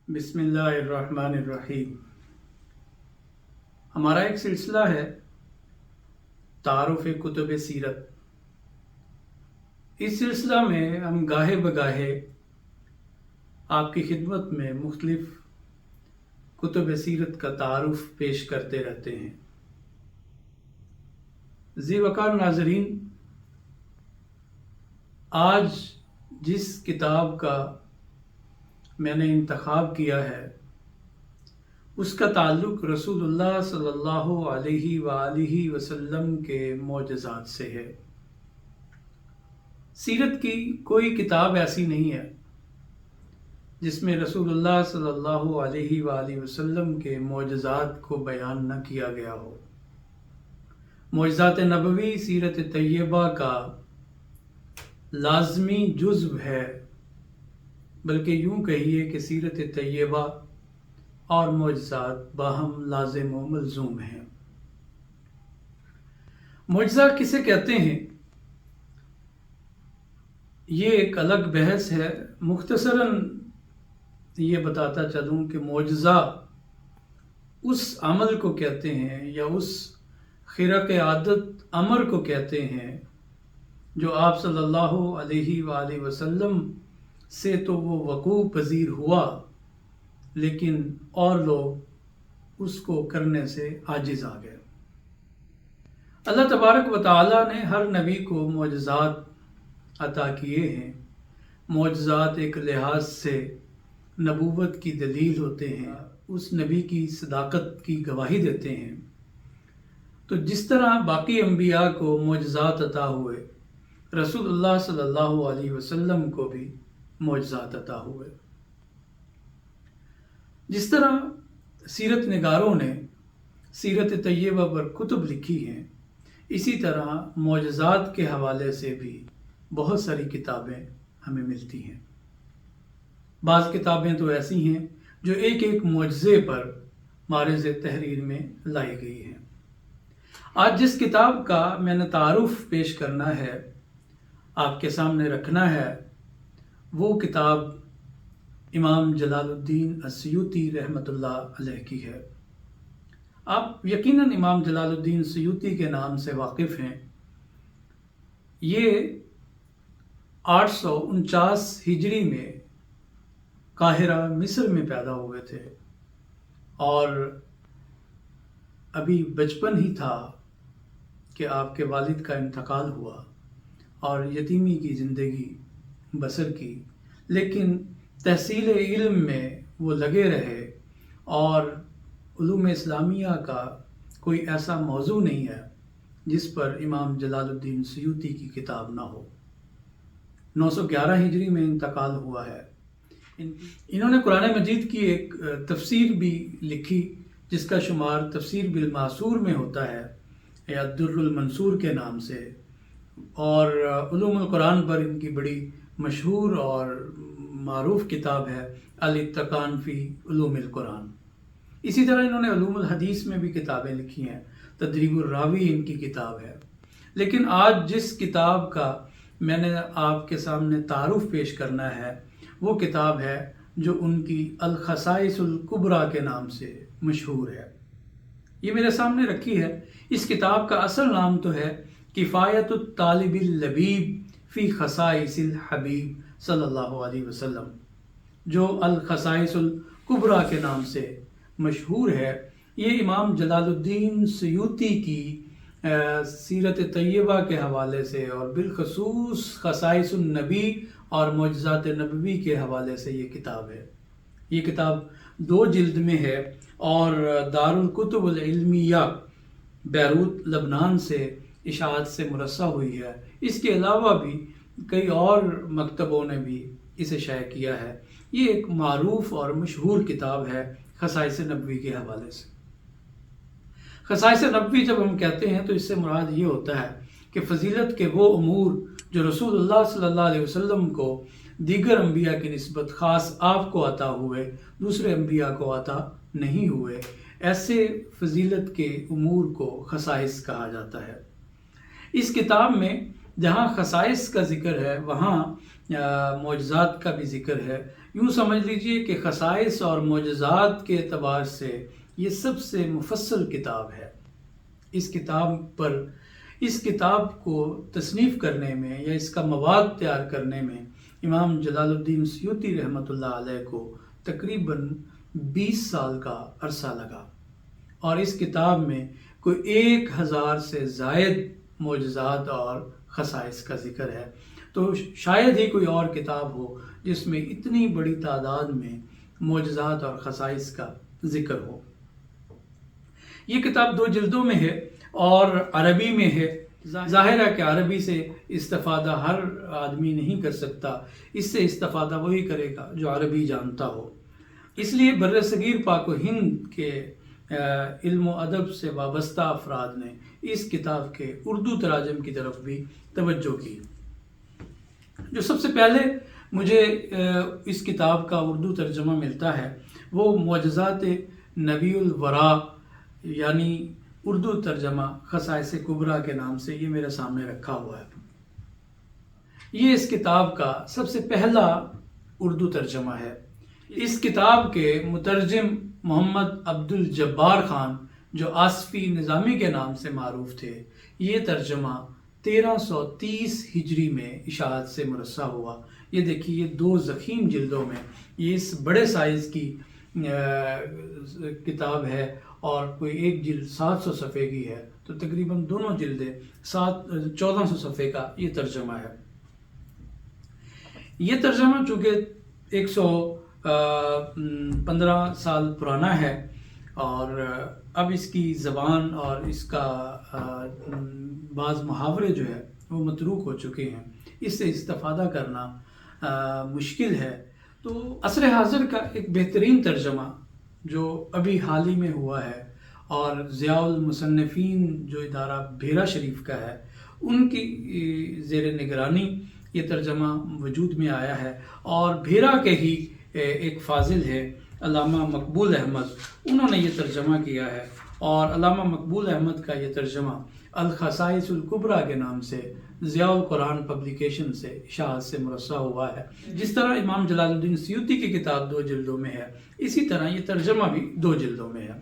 بسم اللہ الرحمن الرحیم۔ ہمارا ایک سلسلہ ہے تعارف کتب سیرت۔ اس سلسلہ میں ہم گاہے بگاہے آپ کی خدمت میں مختلف کتب سیرت کا تعارف پیش کرتے رہتے ہیں۔ ذی وقار ناظرین، آج جس کتاب کا میں نے انتخاب کیا ہے اس کا تعلق رسول اللہ صلی اللہ علیہ وآلہ وسلم کے معجزات سے ہے۔ سیرت کی کوئی کتاب ایسی نہیں ہے جس میں رسول اللہ صلی اللہ علیہ وآلہ وسلم کے معجزات کو بیان نہ کیا گیا ہو۔ معجزات نبوی سیرت طیبہ کا لازمی جزو ہے، بلکہ یوں کہیے کہ سیرت طیبہ اور معجزات باہم لازم و ملزوم ہیں۔ معجزہ کسے کہتے ہیں یہ ایک الگ بحث ہے۔ مختصراً یہ بتاتا چلوں کہ معجزہ اس عمل کو کہتے ہیں یا اس خرق عادت امر کو کہتے ہیں جو آپ صلی اللہ علیہ وآلہ وسلم سے تو وہ وقوع پذیر ہوا، لیکن اور لوگ اس کو کرنے سے عاجز آ گئے۔ اللہ تبارک و تعالیٰ نے ہر نبی کو معجزات عطا کیے ہیں۔ معجزات ایک لحاظ سے نبوت کی دلیل ہوتے ہیں، اس نبی کی صداقت کی گواہی دیتے ہیں۔ تو جس طرح باقی انبیاء کو معجزات عطا ہوئے، رسول اللہ صلی اللہ علیہ وسلم کو بھی معجزات عطا ہوئے۔ جس طرح سیرت نگاروں نے سیرت طیبہ پر کتب لکھی ہیں، اسی طرح معجزات کے حوالے سے بھی بہت ساری کتابیں ہمیں ملتی ہیں۔ بعض کتابیں تو ایسی ہیں جو ایک ایک معجزے پر معرض تحریر میں لائی گئی ہیں۔ آج جس کتاب کا میں نے تعارف پیش کرنا ہے، آپ کے سامنے رکھنا ہے، وہ کتاب امام جلال الدین السیوطی رحمۃ اللہ علیہ کی ہے۔ آپ یقیناً امام جلال الدین سیوطی کے نام سے واقف ہیں۔ یہ 849 ہجری میں قاہرہ مصر میں پیدا ہوئے تھے اور ابھی بچپن ہی تھا کہ آپ کے والد کا انتقال ہوا اور یتیمی کی زندگی بسر کی، لیکن تحصیل علم میں وہ لگے رہے اور علوم اسلامیہ کا کوئی ایسا موضوع نہیں ہے جس پر امام جلال الدین سیوطی کی کتاب نہ ہو۔ 911 ہجری میں انتقال ہوا ہے۔ انہوں نے قرآن مجید کی ایک تفسیر بھی لکھی جس کا شمار تفسیر بالمعصور میں ہوتا ہے یا در المنصور کے نام سے، اور علوم القرآن پر ان کی بڑی مشہور اور معروف کتاب ہے الاتقان فی علوم القرآن۔ اسی طرح انہوں نے علوم الحدیث میں بھی کتابیں لکھی ہیں، تدریب الراوی ان کی کتاب ہے۔ لیکن آج جس کتاب کا میں نے آپ کے سامنے تعارف پیش کرنا ہے وہ کتاب ہے جو ان کی الخصائص الکبریٰ کے نام سے مشہور ہے۔ یہ میرے سامنے رکھی ہے۔ اس کتاب کا اصل نام تو ہے کفایت الطالب اللبیب فی خصائص الحبیب صلی اللہ علیہ وسلم، جو الخصائص الکبریٰ کے نام سے مشہور ہے۔ یہ امام جلال الدین سیوطی کی سیرت طیبہ کے حوالے سے اور بالخصوص خصائص النبی اور معجزات نبوی کے حوالے سے یہ کتاب ہے۔ یہ کتاب 2 جلد میں ہے اور دارالکتب العلمیہ بیروت لبنان سے اشاعت سے مرصع ہوئی ہے۔ اس کے علاوہ بھی کئی اور مکتبوں نے بھی اسے شائع کیا ہے۔ یہ ایک معروف اور مشہور کتاب ہے خصائص نبوی کے حوالے سے۔ خصائص نبوی جب ہم کہتے ہیں تو اس سے مراد یہ ہوتا ہے کہ فضیلت کے وہ امور جو رسول اللہ صلی اللہ علیہ وسلم کو دیگر انبیاء کی نسبت خاص آپ کو عطا ہوئے، دوسرے انبیاء کو عطا نہیں ہوئے، ایسے فضیلت کے امور کو خصائص کہا جاتا ہے۔ اس کتاب میں جہاں خصائص کا ذکر ہے وہاں معجزات کا بھی ذکر ہے۔ یوں سمجھ لیجئے کہ خصائص اور معجزات کے اعتبار سے یہ سب سے مفصل کتاب ہے۔ اس کتاب کو تصنیف کرنے میں یا اس کا مواد تیار کرنے میں امام جلال الدین سیوطی رحمۃ اللہ علیہ کو تقریباً 20 سال کا عرصہ لگا، اور اس کتاب میں کوئی 1000 سے زائد معجزات اور خصائص کا ذکر ہے۔ تو شاید ہی کوئی اور کتاب ہو جس میں اتنی بڑی تعداد میں معجزات اور خصائص کا ذکر ہو۔ یہ کتاب 2 جلدوں میں ہے اور عربی میں ہے۔ ظاہر ہے کہ عربی سے استفادہ ہر آدمی نہیں کر سکتا، اس سے استفادہ وہی کرے گا جو عربی جانتا ہو۔ اس لیے بر صغیر پاک و ہند کے علم و ادب سے وابستہ افراد نے اس کتاب کے اردو تراجم کی طرف بھی توجہ کی۔ جو سب سے پہلے مجھے اس کتاب کا اردو ترجمہ ملتا ہے وہ معجزات نبی الورا، یعنی اردو ترجمہ خصائص کبریٰ کے نام سے یہ میرے سامنے رکھا ہوا ہے۔ یہ اس کتاب کا سب سے پہلا اردو ترجمہ ہے۔ اس کتاب کے مترجم محمد عبد الجبار خان، جو آصفی نظامی کے نام سے معروف تھے، یہ ترجمہ 1330 ہجری میں اشاعت سے مرصع ہوا۔ یہ دیکھیے، یہ 2 ضخیم جلدوں میں یہ اس بڑے سائز کی کتاب ہے، اور کوئی ایک جلد 700 صفحے کی ہے، تو تقریباً دونوں جلدیں 1400 صفحے کا یہ ترجمہ ہے۔ یہ ترجمہ چونکہ 115 سال پرانا ہے، اور اب اس کی زبان اور اس کا بعض محاورے جو ہے وہ متروک ہو چکے ہیں، اس سے استفادہ کرنا مشکل ہے۔ تو عصر حاضر کا ایک بہترین ترجمہ جو ابھی حال ہی میں ہوا ہے، اور ضیاء المصنفین جو ادارہ بھیرا شریف کا ہے، ان کی زیر نگرانی یہ ترجمہ وجود میں آیا ہے، اور بھیرا کے ہی ایک فاضل ہے علامہ مقبول احمد، انہوں نے یہ ترجمہ کیا ہے، اور علامہ مقبول احمد کا یہ ترجمہ الخصائص الکبریٰ کے نام سے ضیاء القرآن پبلیکیشن سے اشاعت سے مرصع ہوا ہے۔ جس طرح امام جلال الدین سیوطی کی کتاب 2 جلدوں میں ہے، اسی طرح یہ ترجمہ بھی 2 جلدوں میں ہے،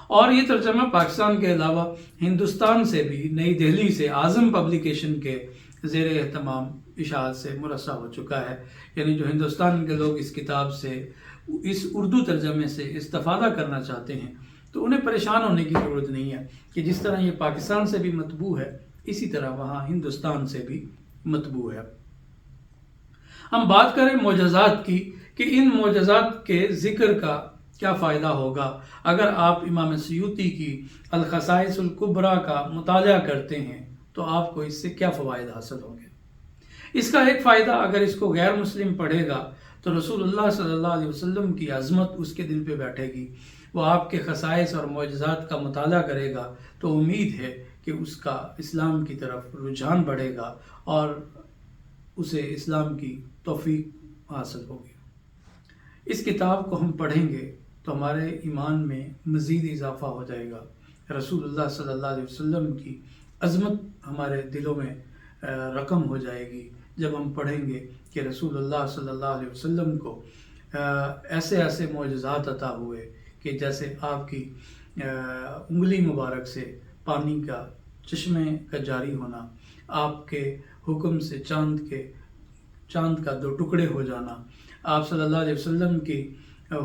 اور یہ ترجمہ پاکستان کے علاوہ ہندوستان سے بھی نئی دہلی سے اعظم پبلیکیشن کے زیر اہتمام اشاعت سے مرصع ہو چکا ہے۔ یعنی جو ہندوستان کے لوگ اس کتاب سے، اس اردو ترجمے سے استفادہ کرنا چاہتے ہیں، تو انہیں پریشان ہونے کی ضرورت نہیں ہے کہ جس طرح یہ پاکستان سے بھی مطبوع ہے، اسی طرح وہاں ہندوستان سے بھی مطبوع ہے۔ ہم بات کریں معجزات کی کہ ان معجزات کے ذکر کا کیا فائدہ ہوگا اگر آپ امام سیوطی کی الخصائص الکبریٰ کا مطالعہ کرتے ہیں، تو آپ کو اس سے کیا فوائد حاصل ہوں گے۔ اس کا ایک فائدہ، اگر اس کو غیر مسلم پڑھے گا تو رسول اللہ صلی اللہ علیہ وسلم کی عظمت اس کے دل پہ بیٹھے گی، وہ آپ کے خصائص اور معجزات کا مطالعہ کرے گا، تو امید ہے کہ اس کا اسلام کی طرف رجحان بڑھے گا اور اسے اسلام کی توفیق حاصل ہوگی۔ اس کتاب کو ہم پڑھیں گے تو ہمارے ایمان میں مزید اضافہ ہو جائے گا، رسول اللہ صلی اللہ علیہ وسلم کی عظمت ہمارے دلوں میں رقم ہو جائے گی جب ہم پڑھیں گے کہ رسول اللہ صلی اللہ علیہ وسلم کو ایسے ایسے معجزات عطا ہوئے کہ جیسے آپ کی انگلی مبارک سے پانی کا چشمے کا جاری ہونا، آپ کے حکم سے چاند کا 2 ٹکڑے ہو جانا، آپ صلی اللہ علیہ وسلم کی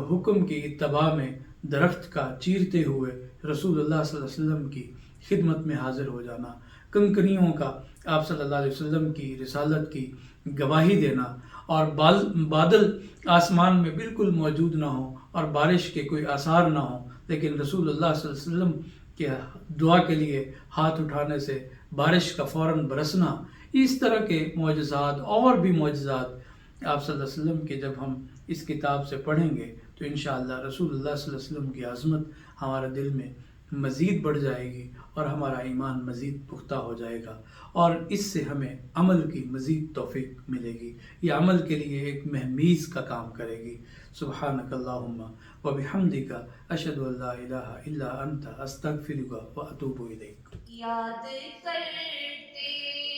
حکم کی اتباع میں درخت کا چیرتے ہوئے رسول اللہ صلی اللہ علیہ وسلم کی خدمت میں حاضر ہو جانا، کنکریوں کا آپ صلی اللہ علیہ وسلم کی رسالت کی گواہی دینا، اور بادل آسمان میں بالکل موجود نہ ہوں اور بارش کے کوئی آثار نہ ہوں، لیکن رسول اللہ صلی اللہ علیہ وسلم کے دعا کے لیے ہاتھ اٹھانے سے بارش کا فوراً برسنا، اس طرح کے معجزات اور بھی معجزات آپ صلی اللہ علیہ وسلم کے جب ہم اس کتاب سے پڑھیں گے تو انشاءاللہ رسول اللہ صلی اللہ علیہ وسلم کی عظمت ہمارے دل میں مزید بڑھ جائے گی، اور ہمارا ایمان مزید پختہ ہو جائے گا، اور اس سے ہمیں عمل کی مزید توفیق ملے گی۔ یہ عمل کے لیے ایک مہمیز کا کام کرے گی۔ سبحانک اللہم و بحمدک، اشہد ان لا الہ الا انت، استغفرک و اتوب الیک۔ یاد کرتے